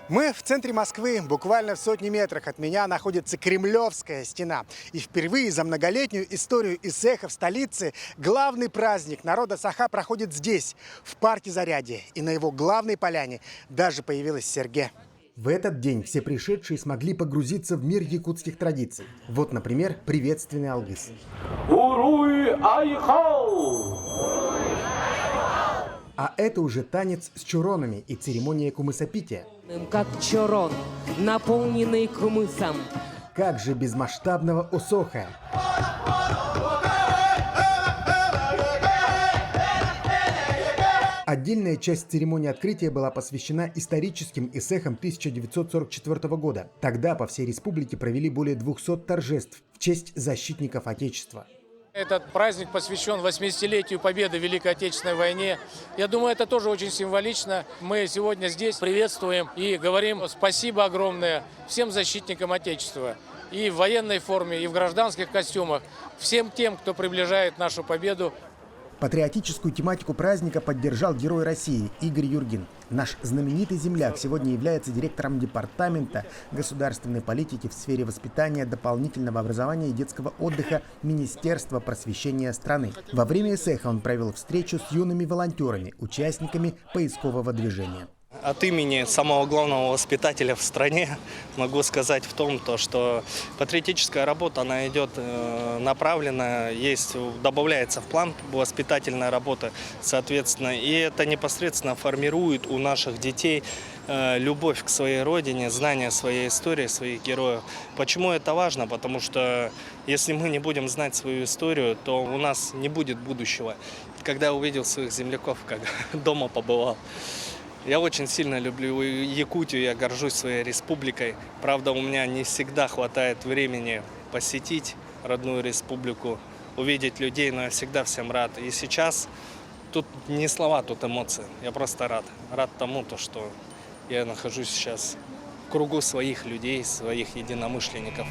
Мы в центре Москвы, буквально в сотни метрах от меня находится Кремлевская стена. И впервые за многолетнюю историю ИСЭХа в столице главный праздник народа Саха проходит здесь, в парке Зарядье. И на его главной поляне даже появилась Серге. В этот день все пришедшие смогли погрузиться в мир якутских традиций. Вот, например, приветственный алгыс. Уруй айхау! А это уже танец с чуронами и церемония кумысопития. Как чорон, наполненный кумысом. Как же без масштабного осоха? Отдельная часть церемонии открытия была посвящена историческим ИСЭХам 1944 года. Тогда по всей республике провели более 200 торжеств в честь защитников Отечества. Этот праздник посвящен 80-летию победы в Великой Отечественной войне. Я думаю, это тоже очень символично. Мы сегодня здесь приветствуем и говорим спасибо огромное всем защитникам Отечества. И в военной форме, и в гражданских костюмах. Всем тем, кто приближает нашу победу. Патриотическую тематику праздника поддержал герой России Игорь Юргин. Наш знаменитый земляк сегодня является директором департамента государственной политики в сфере воспитания, дополнительного образования и детского отдыха Министерства просвещения страны. Во время ИСЭХа он провел встречу с юными волонтерами, участниками поискового движения. От имени самого главного воспитателя в стране могу сказать в том, что патриотическая работа, она идет направленно, добавляется в план воспитательная работа, соответственно, и это непосредственно формирует у наших детей любовь к своей родине, знание своей истории, своих героев. Почему это важно? Потому что если мы не будем знать свою историю, то у нас не будет будущего. Когда я увидел своих земляков, как дома побывал, я очень сильно люблю Якутию, я горжусь своей республикой. Правда, у меня не всегда хватает времени посетить родную республику, увидеть людей, но я всегда всем рад. И сейчас тут не слова, тут эмоции. Я просто рад. Рад тому, что я нахожусь сейчас в кругу своих людей, своих единомышленников.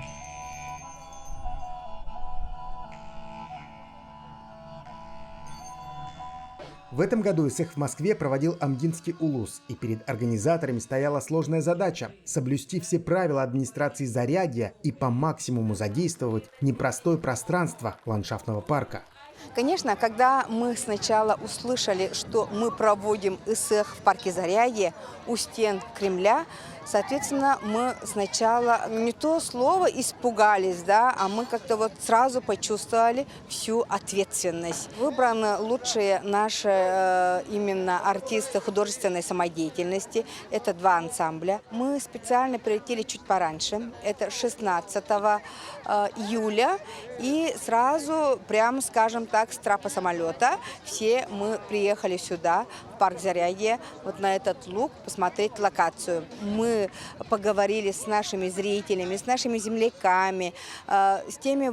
В этом году ИСЭХ в Москве проводил Амгинский улус, и перед организаторами стояла сложная задача – соблюсти все правила администрации Зарядья и по максимуму задействовать непростое пространство ландшафтного парка. Конечно, когда мы сначала услышали, что мы проводим ИСЭХ в парке Зарядье у стен Кремля, соответственно, мы сначала не то слово испугались, а мы как-то сразу почувствовали всю ответственность. Выбраны лучшие наши именно артисты художественной самодеятельности. Это 2 ансамбля. Мы специально прилетели чуть пораньше. Это 16 июля. И сразу, прямо скажем так, с трапа самолета все мы приехали сюда, в парк Зарядье, на этот луг, посмотреть локацию. Мы поговорили с нашими зрителями, с нашими земляками, с теми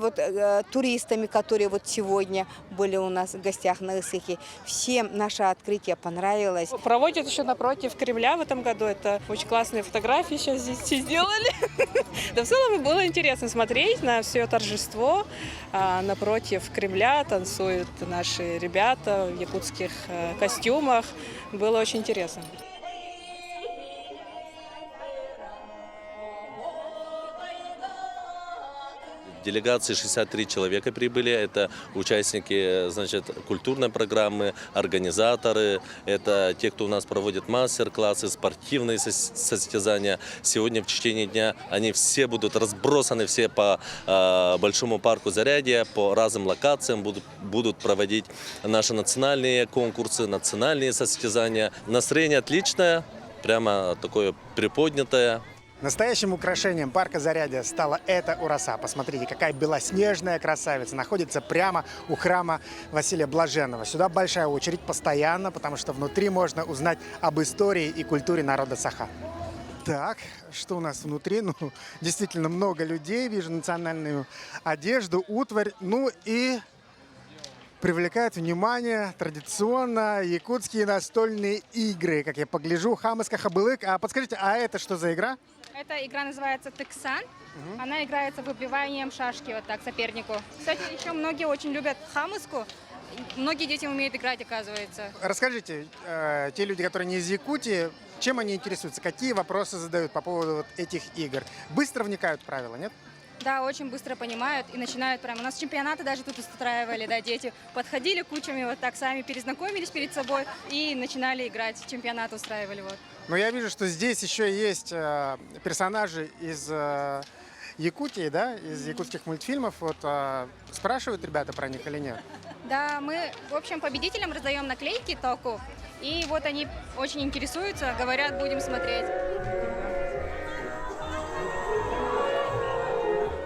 туристами, которые сегодня были у нас в гостях на ИСЭХе. Всем наше открытие понравилось. Проводят еще напротив Кремля в этом году. Это очень классные фотографии сейчас здесь все сделали. Да, в целом было интересно смотреть на все торжество. Напротив Кремля танцуют наши ребята в якутских костюмах. Было очень интересно. Делегации 63 человека прибыли, это участники, культурной программы, организаторы, это те, кто у нас проводит мастер-классы, спортивные состязания. Сегодня в течение дня они все будут разбросаны, все по Большому парку Зарядье, по разным локациям будут проводить наши национальные конкурсы, национальные состязания. Настроение отличное, прямо такое приподнятое. Настоящим украшением парка Зарядье стала эта ураса. Посмотрите, какая белоснежная красавица. Находится прямо у храма Василия Блаженного. Сюда большая очередь постоянно, потому что внутри можно узнать об истории и культуре народа Саха. Так, что у нас внутри? Действительно много людей. Вижу национальную одежду, утварь. И привлекает внимание традиционно якутские настольные игры. Как я погляжу, хамыска-хабылык. А подскажите, а это что за игра? Эта игра называется тыксан. Она играется выбиванием шашки сопернику. Кстати, еще многие очень любят хамыску. Многие дети умеют играть, оказывается. Расскажите, те люди, которые не из Якутии, чем они интересуются, какие вопросы задают по поводу вот этих игр. Быстро вникают в правила, нет? Да, очень быстро понимают и начинают прямо. У нас чемпионаты даже тут устраивали, да, дети подходили кучами, вот так сами перезнакомились перед собой и начинали играть, чемпионат устраивали, вот. Но я вижу, что здесь еще есть персонажи из Якутии, да, из якутских мультфильмов. Вот спрашивают ребята про них или нет? Да, мы, в общем, победителям раздаем наклейки току, и вот они очень интересуются, говорят, будем смотреть.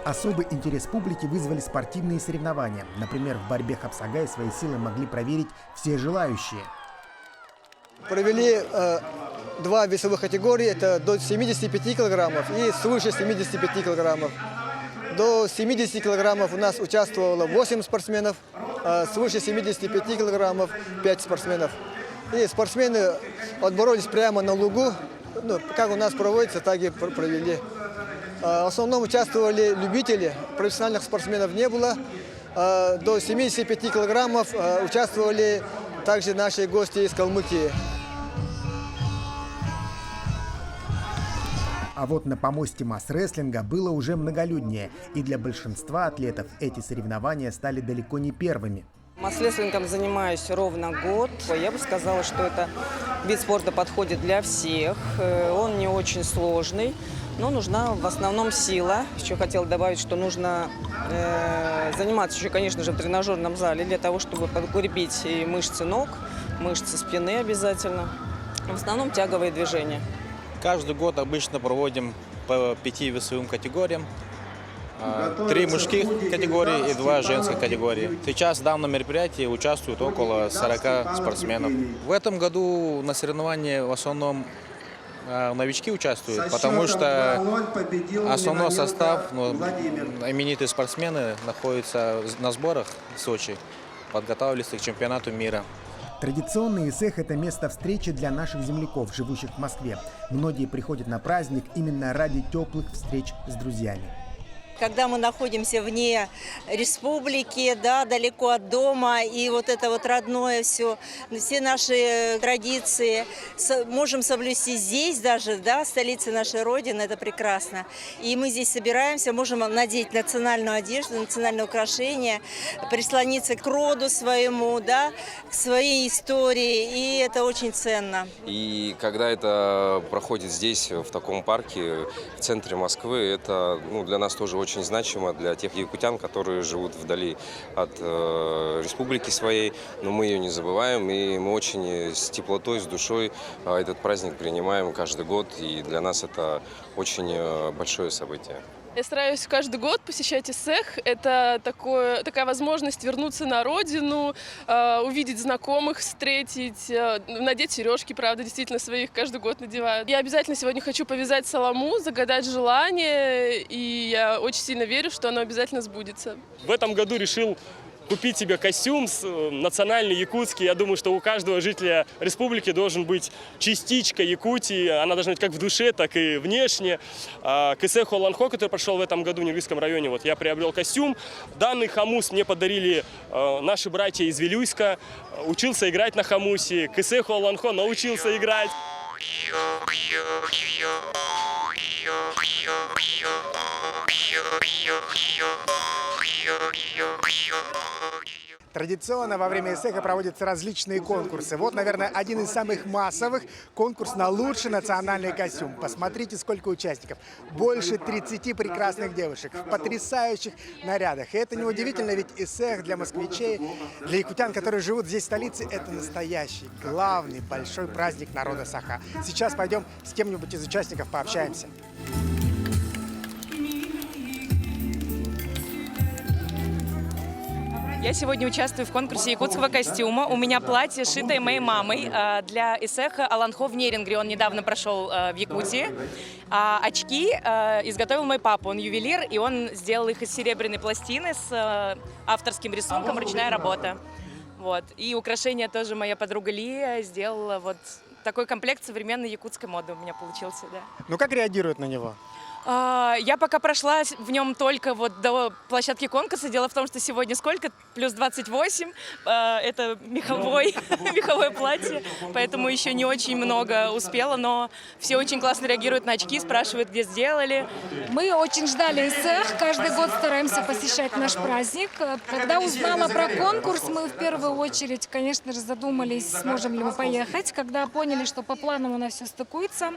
Особый интерес публики вызвали спортивные соревнования. Например, в борьбе хапсагай свои силы могли проверить все желающие. Провели два весовых категории, это до 75 килограммов и свыше 75 килограммов. До 70 килограммов у нас участвовало 8 спортсменов, свыше 75 килограммов 5 спортсменов. И спортсмены отборолись прямо на лугу, ну, как у нас проводится, так и провели. В основном участвовали любители, профессиональных спортсменов не было. До 75 килограммов участвовали также наши гости из Калмыкии. А вот на помосте масс-рестлинга было уже многолюднее. И для большинства атлетов эти соревнования стали далеко не первыми. Масс-рестлингом занимаюсь ровно год. Я бы сказала, что это вид спорта подходит для всех. Он не очень сложный, но нужна в основном сила. Еще хотела добавить, что нужно заниматься еще, конечно же, в тренажерном зале для того, чтобы подкрепить и мышцы ног, мышцы спины обязательно. В основном тяговые движения. Каждый год обычно проводим по 5 весовым категориям. 3 мужских категории и 2 женских категории. Сейчас в данном мероприятии участвуют около 40 спортсменов. В этом году на соревновании в основном новички участвуют, потому что основной состав, именитые спортсмены, находятся на сборах в Сочи, подготавливались к чемпионату мира. Традиционный ИСЭХ – это место встречи для наших земляков, живущих в Москве. Многие приходят на праздник именно ради теплых встреч с друзьями. Когда мы находимся вне республики, да, далеко от дома, и вот это вот родное все наши традиции можем соблюсти здесь даже, да, в столице нашей Родины, это прекрасно. И мы здесь собираемся, можем надеть национальную одежду, национальные украшения, прислониться к роду своему, да, к своей истории, и это очень ценно. И когда это проходит здесь, в таком парке, в центре Москвы, это для нас тоже очень значимо, для тех якутян, которые живут вдали от республики своей, но мы ее не забываем, и мы очень с теплотой, с душой этот праздник принимаем каждый год, и для нас это очень большое событие. Я стараюсь каждый год посещать ИСЭХ. Это такая возможность вернуться на родину, увидеть знакомых, встретить, надеть сережки, правда, действительно своих каждый год надевают. Я обязательно сегодня хочу повязать солому, загадать желание, и я очень сильно верю, что оно обязательно сбудется. В этом году решил купить себе костюм национальный якутский. Я думаю, что у каждого жителя республики должен быть частичка Якутии. Она должна быть как в душе, так и внешне. К ИСЭХу Аланхо, который прошел в этом году в Нервийском районе, вот я приобрел костюм. Данный хамус мне подарили наши братья из Вилюйска. Учился играть на хамусе. К ИСЭХу Аланхо научился играть. Традиционно во время ИСЭХа проводятся различные конкурсы. Вот, наверное, один из самых массовых – конкурс на лучший национальный костюм. Посмотрите, сколько участников. Больше 30 прекрасных девушек в потрясающих нарядах. И это неудивительно, ведь ИСЭХ для москвичей, для якутян, которые живут здесь в столице, это настоящий, главный, большой праздник народа Саха. Сейчас пойдем с кем-нибудь из участников пообщаемся. Я сегодня участвую в конкурсе якутского костюма. У меня платье, шитое моей мамой для ИСЭХа Аланхо в Нерингре. Он недавно прошел в Якутии. А очки изготовил мой папа. Он ювелир, и он сделал их из серебряной пластины с авторским рисунком, ручная работа. Вот. И украшения тоже моя подруга Лия сделала. Вот такой комплект современной якутской моды у меня получился. Да. Ну как реагируют на него? Я пока прошла в нем только вот до площадки конкурса. Дело в том, что сегодня сколько? Плюс 28. Это меховое платье, поэтому еще не очень много успела, но все очень классно реагируют на очки, спрашивают, где сделали. Мы очень ждали ИСЭХ, каждый год стараемся посещать наш праздник. Когда узнала про конкурс, мы в первую очередь, конечно же, задумались, сможем ли мы поехать. Когда поняли, что по плану у нас все стыкуется,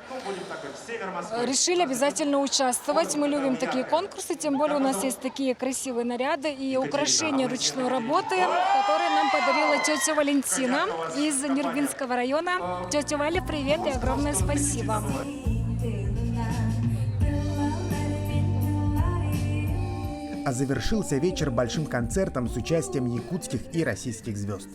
решили обязательно участвовать. Мы любим такие конкурсы, тем более у нас есть такие красивые наряды и украшения ручной работы, которые нам подарила тетя Валентина из Нервинского района. Тетя Валя, привет и огромное спасибо. А завершился вечер большим концертом с участием якутских и российских звезд.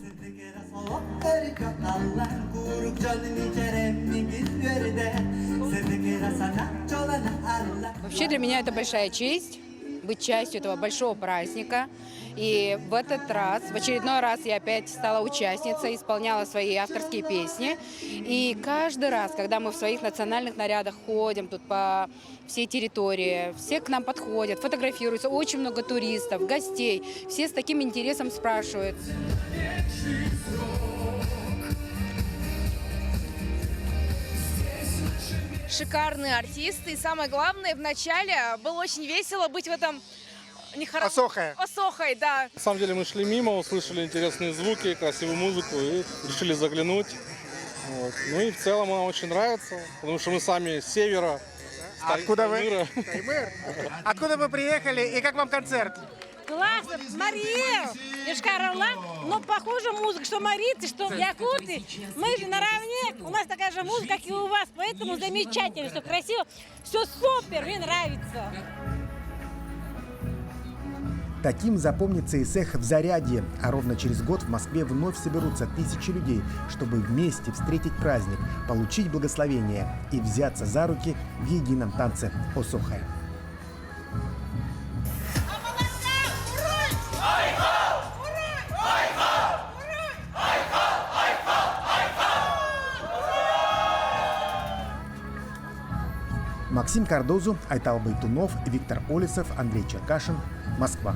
Вообще для меня это большая честь быть частью этого большого праздника. И в этот раз, в очередной раз я опять стала участницей, исполняла свои авторские песни. И каждый раз, когда мы в своих национальных нарядах ходим тут по всей территории, все к нам подходят, фотографируются, очень много туристов, гостей. Все с таким интересом спрашивают. Шикарные артисты. И самое главное, вначале было очень весело быть в этом Осохой, да. На самом деле мы шли мимо, услышали интересные звуки, красивую музыку и решили заглянуть. Вот. Ну и в целом нам очень нравится, потому что мы сами с севера. Откуда вы? Откуда вы приехали и как вам концерт? Классно, Мария, Йошкар-Ола, но похожа музыка, что марийцы, что якуты. Мы же наравне, у нас такая же музыка, как и у вас, поэтому замечательно, все красиво, все супер, мне нравится. Таким запомнится ИСЭХ в Зарядье, а ровно через год в Москве вновь соберутся тысячи людей, чтобы вместе встретить праздник, получить благословение и взяться за руки в едином танце Осохай. Максим Кардозу, Айтал Байтунов, Виктор Олесов, Андрей Черкашин, Москва.